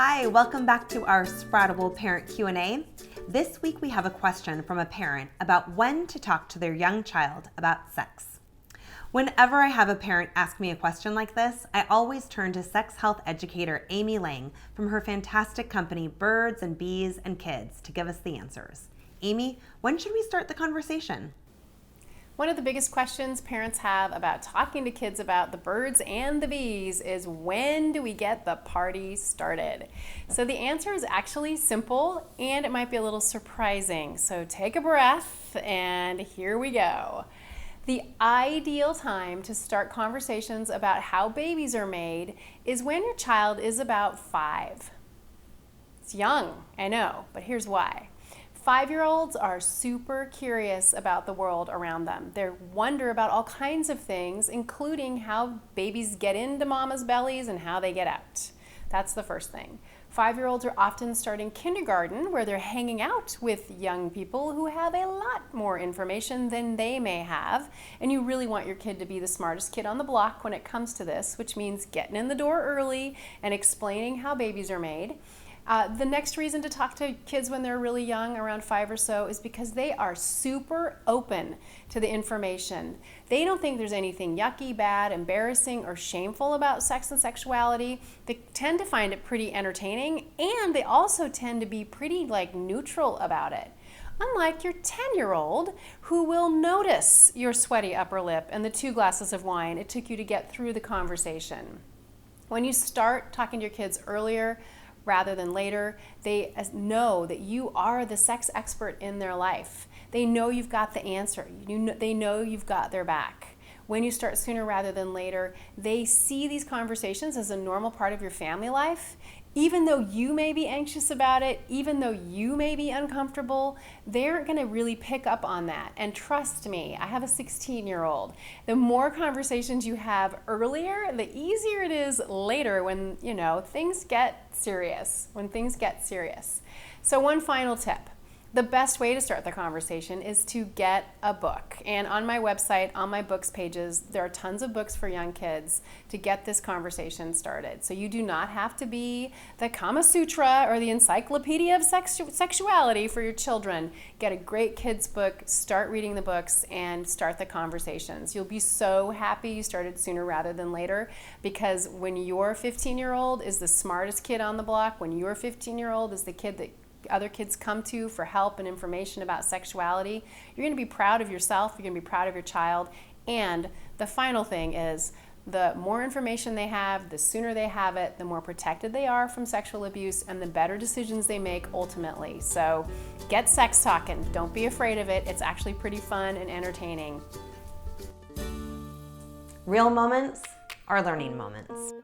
Hi, welcome back to our Sproutable Parent Q&A. This week we have a question from a parent about when to talk to their young child about sex. Whenever I have a parent ask me a question like this, I always turn to sex health educator Amy Lang from her fantastic company Birds&Bees&Kids to give us the answers. Amy, when should we start the conversation? One of the biggest questions parents have about talking to kids about the birds and the bees is, when do we get the party started? So the answer is actually simple, and it might be a little surprising. So take a breath, and here we go. The ideal time to start conversations about how babies are made is when your child is about 5. It's young, I know, but here's why. 5-year-olds are super curious about the world around them. They wonder about all kinds of things, including how babies get into mama's bellies and how they get out. That's the first thing. 5-year-olds are often starting kindergarten, where they're hanging out with young people who have a lot more information than they may have. And you really want your kid to be the smartest kid on the block when it comes to this, which means getting in the door early and explaining how babies are made. The next reason to talk to kids when they're really young, around 5 or so, is because they are super open to the information. They don't think there's anything yucky, bad, embarrassing, or shameful about sex and sexuality. They tend to find it pretty entertaining, and they also tend to be pretty neutral about it. Unlike your 10-year-old, who will notice your sweaty upper lip and the 2 glasses of wine it took you to get through the conversation. When you start talking to your kids earlier rather than later, they know that you are the sex expert in their life. They know you've got the answer. They know you've got their back. When you start sooner rather than later, they see these conversations as a normal part of your family life. Even though you may be anxious about it, even though you may be uncomfortable, they're going to really pick up on that. And trust me, I have a 16-year-old. The more conversations you have earlier, the easier it is later when, things get serious. So one final tip. The best way to start the conversation is to get a book. And on my website, on my books pages, there are tons of books for young kids to get this conversation started. So you do not have to be the Kama Sutra or the Encyclopedia of Sexuality for your children. Get a great kids book, start reading the books, and start the conversations. You'll be so happy you started sooner rather than later, because when your 15-year-old is the smartest kid on the block, when your 15-year-old is the kid that other kids come to for help and information about sexuality, you're going to be proud of yourself, you're going to be proud of your child. And the final thing is, the more information they have, the sooner they have it, the more protected they are from sexual abuse, and the better decisions they make ultimately. So get sex talking. Don't be afraid of it. It's actually pretty fun and entertaining. Real moments are learning moments.